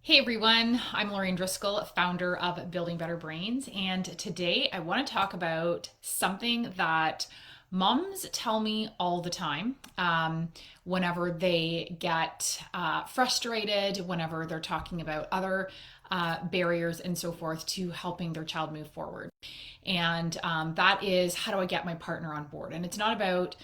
Hey everyone, I'm Lorraine Driscoll, founder of Building Better Brains, and today I want to talk about something that moms tell me all the time whenever they get frustrated, whenever they're talking about other barriers and so forth to helping their child move forward. And that is, how do I get my partner on board? And it's not about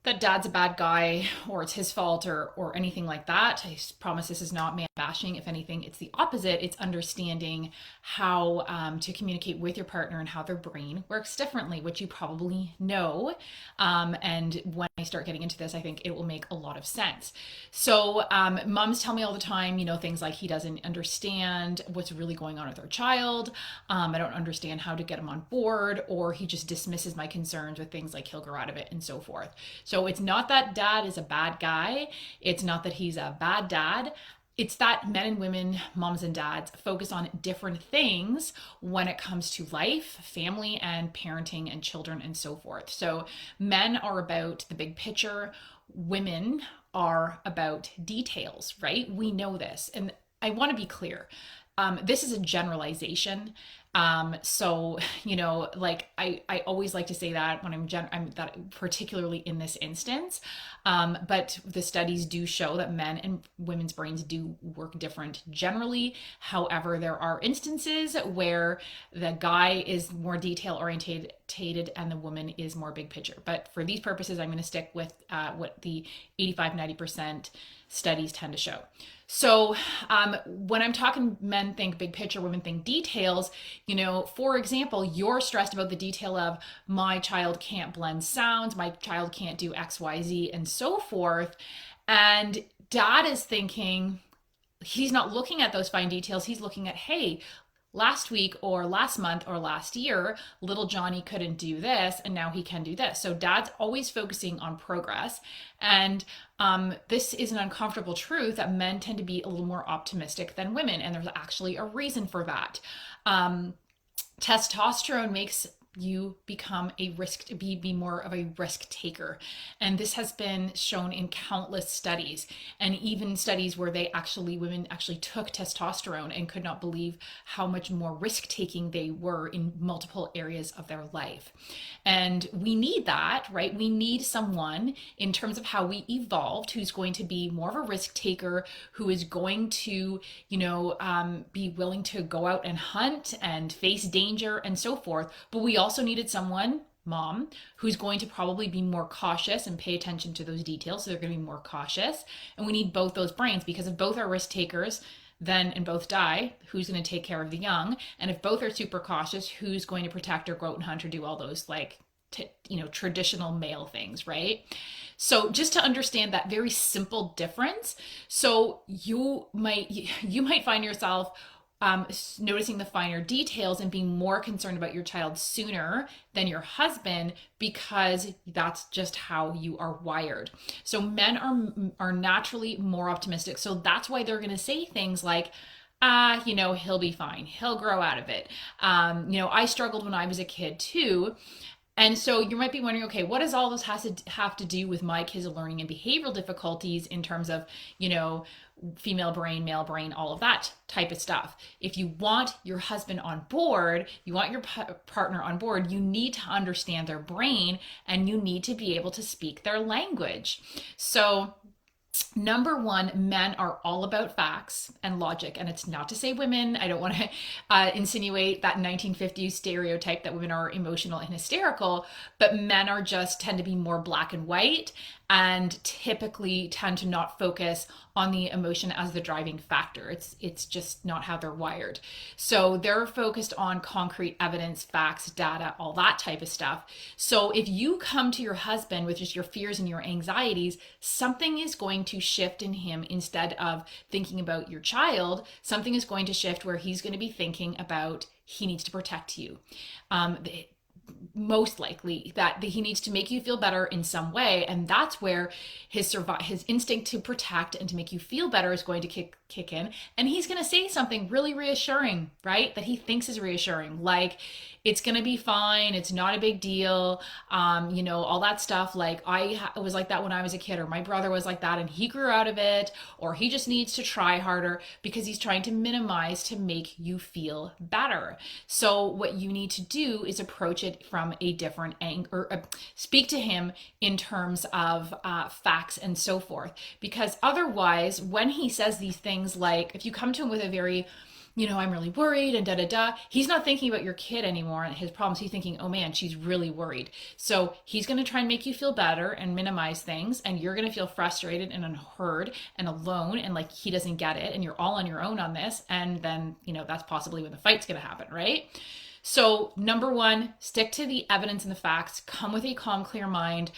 that dad's a bad guy or it's his fault or anything like that. I promise this is not man bashing. If anything, it's the opposite. It's understanding how to communicate with your partner and how their brain works differently, which you probably know. And when I start getting into this, I think it will make a lot of sense. So moms tell me all the time, things like he doesn't understand what's really going on with our child. I don't understand how to get him on board, or he just dismisses my concerns with things like he'll grow out of it and so forth. So it's not that dad is a bad guy. It's not that he's a bad dad. It's that men and women, moms and dads, focus on different things when it comes to life, family, and parenting and children and so forth. So men are about the big picture, women are about details, right? We know this. And I want to be clear. This is a generalization. Like I always like to say that when I'm that particularly in this instance. But the studies do show that men and women's brains do work different generally. However, there are instances where the guy is more detail orientated and the woman is more big picture. But for these purposes, I'm going to stick with what the 85-90% studies tend to show. So when I'm talking men think big picture, women think details, for example, you're stressed about the detail of my child can't blend sounds, my child can't do X, Y, Z, and so forth. And dad is thinking, he's not looking at those fine details. He's looking at, hey, last week or last month or last year, little Johnny couldn't do this and now he can do this. So dad's always focusing on progress. And this is an uncomfortable truth that men tend to be a little more optimistic than women. And there's actually a reason for that. Testosterone makes you become a be more of a risk taker, and this has been shown in countless studies, and even studies where women actually took testosterone and could not believe how much more risk taking they were in multiple areas of their life. And we need that, right? We need someone in terms of how we evolved who's going to be more of a risk taker, who is going to be willing to go out and hunt and face danger and so forth. But we also needed someone, mom, who's going to probably be more cautious and pay attention to those details. So they're going to be more cautious. And we need both those brains, because if both are risk takers, then and both die, who's going to take care of the young? And if both are super cautious, who's going to protect or go out and hunt or do all those traditional male things, right? So just to understand that very simple difference, so you might find yourself noticing the finer details and being more concerned about your child sooner than your husband, because that's just how you are wired. So men are naturally more optimistic. So that's why they're going to say things like, he'll be fine. He'll grow out of it. I struggled when I was a kid too. And so you might be wondering, okay, what does all this have to do with my kids' learning and behavioral difficulties in terms of, female brain, male brain, all of that type of stuff? If you want your husband on board, you want your partner on board, you need to understand their brain and you need to be able to speak their language. So number one, men are all about facts and logic. And it's not to say women, I don't want to insinuate that 1950s stereotype that women are emotional and hysterical, but men tend to be more black and white and typically tend to not focus on the emotion as the driving factor. It's just not how they're wired. So they're focused on concrete evidence, facts, data, all that type of stuff. So if you come to your husband with just your fears and your anxieties, something is going to shift in him. Instead of thinking about your child, something is going to shift where he's going to be thinking about he needs to protect you. most likely that he needs to make you feel better in some way, and that's where his instinct to protect and to make you feel better is going to kick in, and he's going to say something really reassuring, right, that he thinks is reassuring, like it's going to be fine, it's not a big deal, all that stuff, like I was like that when I was a kid, or my brother was like that and he grew out of it, or he just needs to try harder, because he's trying to minimize to make you feel better. So what you need to do is approach it from a different angle, or speak to him in terms of facts and so forth, because otherwise when he says these things, like if you come to him with a very, I'm really worried and da da da, he's not thinking about your kid anymore and his problems. He's thinking, oh man, she's really worried. So he's going to try and make you feel better and minimize things. And you're going to feel frustrated and unheard and alone, and like he doesn't get it. And you're all on your own on this. And then, that's possibly when the fight's going to happen, right? So number one, stick to the evidence and the facts. Come with a calm, clear mind.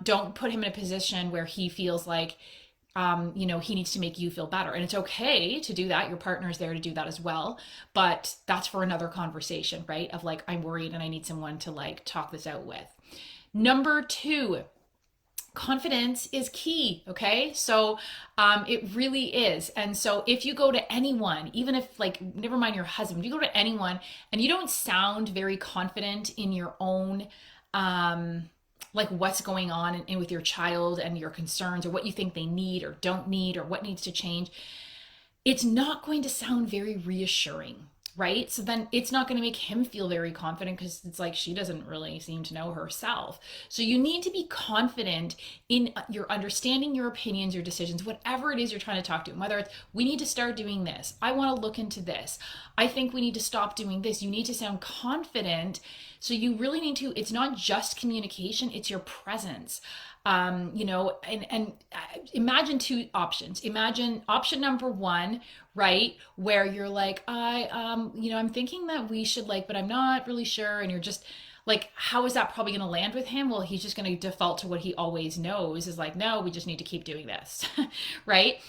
Don't put him in a position where he feels like, he needs to make you feel better. And it's okay to do that. Your partner's there to do that as well. But that's for another conversation, right? Of like, I'm worried and I need someone to like talk this out with. Number two, confidence is key. Okay. So, it really is. And so if you go to anyone, even if like, never mind your husband, if you go to anyone and you don't sound very confident in your own, like what's going on in with your child and your concerns, or what you think they need or don't need, or what needs to change, it's not going to sound very reassuring, right? So then it's not going to make him feel very confident, because it's like she doesn't really seem to know herself. So you need to be confident in your understanding, your opinions, your decisions, whatever it is you're trying to talk to him, whether it's, we need to start doing this, I want to look into this, I think we need to stop doing this. You need to sound confident. So you really need to, it's not just communication, it's your presence. And imagine two options. Imagine option number one, right, where you're like, I'm thinking that we should like, but I'm not really sure. And you're just like, how is that probably going to land with him? Well, he's just going to default to what he always knows, is like, no, we just need to keep doing this, right?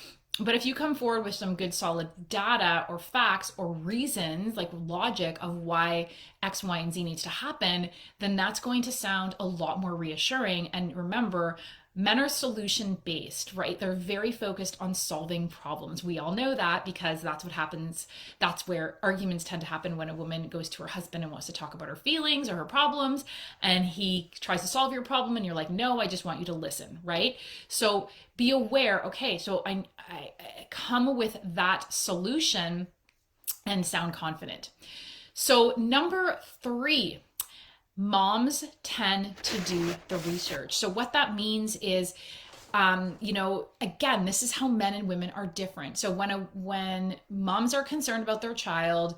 But if you come forward with some good solid data or facts or reasons, like logic of why X, Y, and Z needs to happen, then that's going to sound a lot more reassuring. And remember, men are solution based, right? They're very focused on solving problems. We all know that, because that's what happens. That's where arguments tend to happen, when a woman goes to her husband and wants to talk about her feelings or her problems, and he tries to solve your problem and you're like, no, I just want you to listen, right? So be aware, okay, so I come with that solution and sound confident. So number three, moms tend to do the research. So what that means is, again, this is how men and women are different. So when moms are concerned about their child,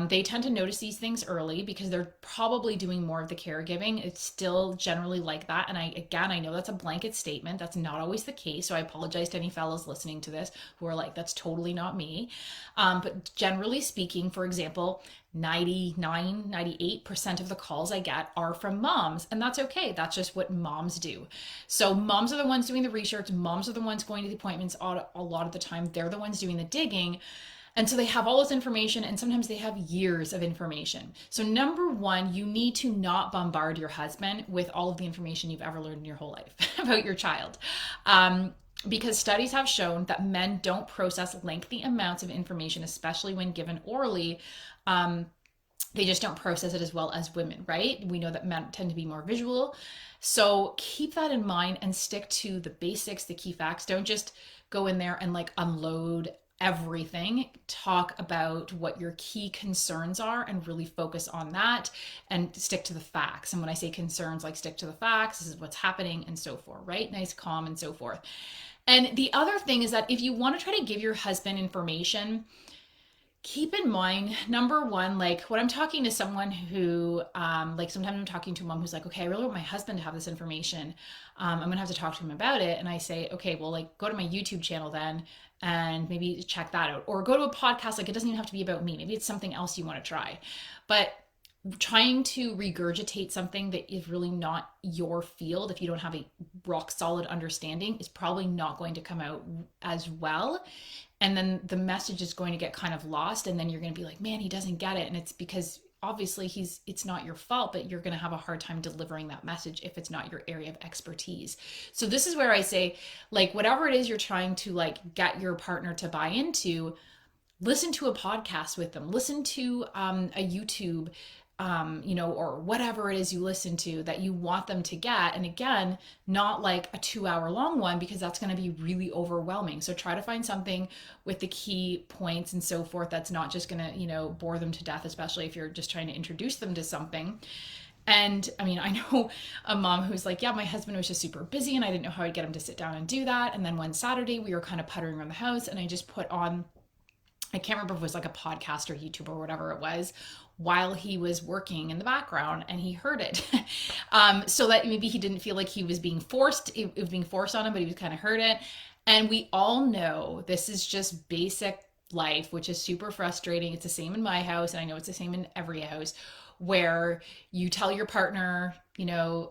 they tend to notice these things early, because they're probably doing more of the caregiving. It's still generally like that. And I know that's a blanket statement. That's not always the case. So I apologize to any fellows listening to this who are like, that's totally not me. But generally speaking, for example, 98% of the calls I get are from moms, and that's okay. That's just what moms do. So moms are the ones doing the research. Moms are the ones going to the appointments a lot of the time. They're the ones doing the digging. And so they have all this information, and sometimes they have years of information. So number one, you need to not bombard your husband with all of the information you've ever learned in your whole life about your child. Because studies have shown that men don't process lengthy amounts of information, especially when given orally. They just don't process it as well as women, right? We know that men tend to be more visual. So keep that in mind and stick to the basics, the key facts. Don't just go in there and like unload everything. Talk about what your key concerns are and really focus on that, and stick to the facts. And when I say concerns, like stick to the facts, this is what's happening and so forth, right? Nice, calm, and so forth. And the other thing is that if you want to try to give your husband information, keep in mind, number one, like when I'm talking to someone who, like sometimes I'm talking to a mom who's like, okay, I really want my husband to have this information. I'm going to have to talk to him about it. And I say, okay, well, like go to my YouTube channel then, and maybe check that out, or go to a podcast. Like it doesn't even have to be about me. Maybe it's something else you want to try, but trying to regurgitate something that is really not your field, if you don't have a rock solid understanding, is probably not going to come out as well. And then the message is going to get kind of lost, and then you're going to be like, man, he doesn't get it. And it's because obviously it's not your fault, but you're going to have a hard time delivering that message if it's not your area of expertise. So this is where I say, like, whatever it is you're trying to like get your partner to buy into, listen to a podcast with them, listen to a YouTube, or whatever it is you listen to that you want them to get. And again, not like a 2 hour long one, because that's going to be really overwhelming. So try to find something with the key points and so forth that's not just going to, bore them to death, especially if you're just trying to introduce them to something. And I mean, I know a mom who's like, yeah, my husband was just super busy and I didn't know how I'd get him to sit down and do that. And then one Saturday we were kind of puttering around the house and I just put on, I can't remember if it was like a podcast or YouTube or whatever it was, while he was working in the background, and he heard it. So that maybe he didn't feel like he was being forced, it was being forced on him, but he was kind of heard it. And we all know this is just basic life, which is super frustrating. It's the same in my house, and I know it's the same in every house, where you tell your partner,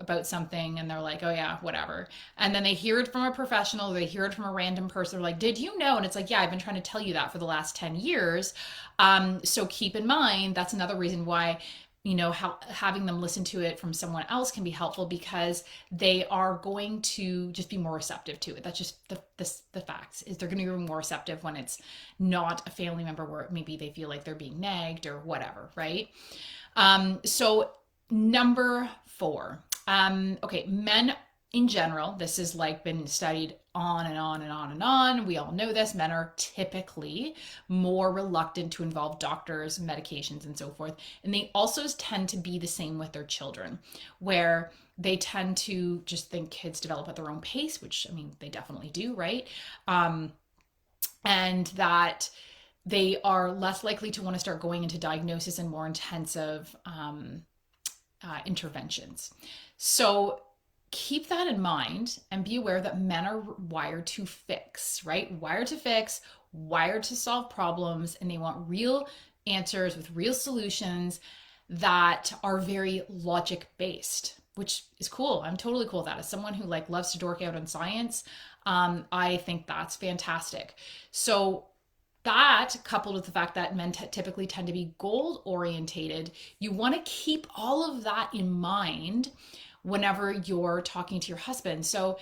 about something and they're like, oh yeah, whatever. And then they hear it from a professional, they hear it from a random person. They're like, did you know? And it's like, yeah, I've been trying to tell you that for the last 10 years. So keep in mind, that's another reason why, how having them listen to it from someone else can be helpful, because they are going to just be more receptive to it. That's just the facts, is they're going to be more receptive when it's not a family member where maybe they feel like they're being nagged or whatever, right? So number 4, okay, men in general, this has like been studied on and on and on and on. We all know this. Men are typically more reluctant to involve doctors, medications, and so forth. And they also tend to be the same with their children, where they tend to just think kids develop at their own pace, which, I mean, they definitely do, right? And that they are less likely to want to start going into diagnosis and more intensive interventions. So keep that in mind and be aware that men are wired to fix, right? Wired to fix, wired to solve problems, and they want real answers with real solutions that are very logic based, which is cool. I'm totally cool with that. As someone who like loves to dork out on science, I think that's fantastic. So that, coupled with the fact that men typically tend to be goal orientated, you want to keep all of that in mind whenever you're talking to your husband. So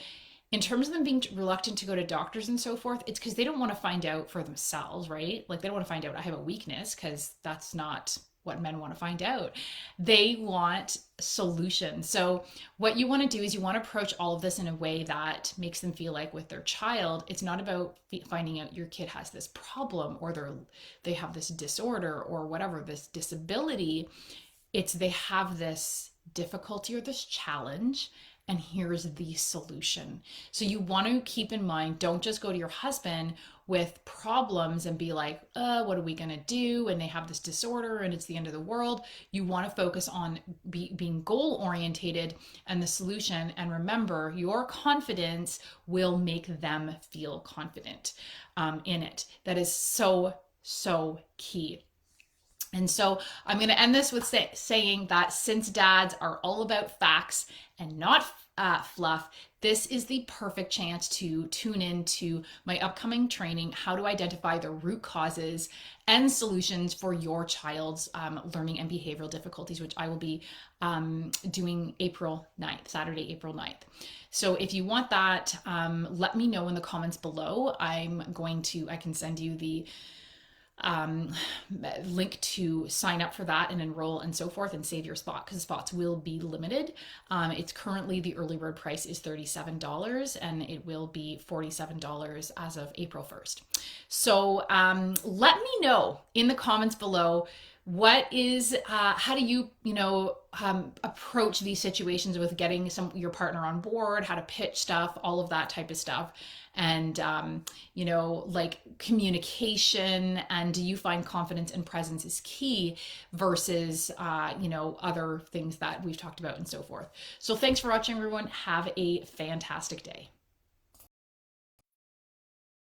in terms of them being reluctant to go to doctors and so forth, it's because they don't want to find out for themselves, right? Like, they don't want to find out I have a weakness, because that's not what men want to find out. They want solutions. So what you want to do is you want to approach all of this in a way that makes them feel like with their child, it's not about finding out your kid has this problem or they have this disorder or whatever, this disability. It's they have this difficulty or this challenge, and here's the solution. So you want to keep in mind, don't just go to your husband with problems and be like, what are we going to do? And they have this disorder and it's the end of the world. You want to focus on being goal orientated and the solution. And remember, your confidence will make them feel confident in it. That is so, so key. And so I'm going to end this with saying that since dads are all about facts and not fluff, this is the perfect chance to tune into my upcoming training, how to identify the root causes and solutions for your child's learning and behavioral difficulties, which I will be doing April 9th, Saturday, April 9th. So if you want that, let me know in the comments below. I can send you the link to sign up for that and enroll and so forth and save your spot, because spots will be limited. It's currently, the early bird price is $37 and it will be $47 as of April 1st. So let me know in the comments below, how do you approach these situations with getting your partner on board, how to pitch stuff, all of that type of stuff. And, like communication, and do you find confidence and presence is key versus, other things that we've talked about and so forth. So thanks for watching, everyone. Have a fantastic day.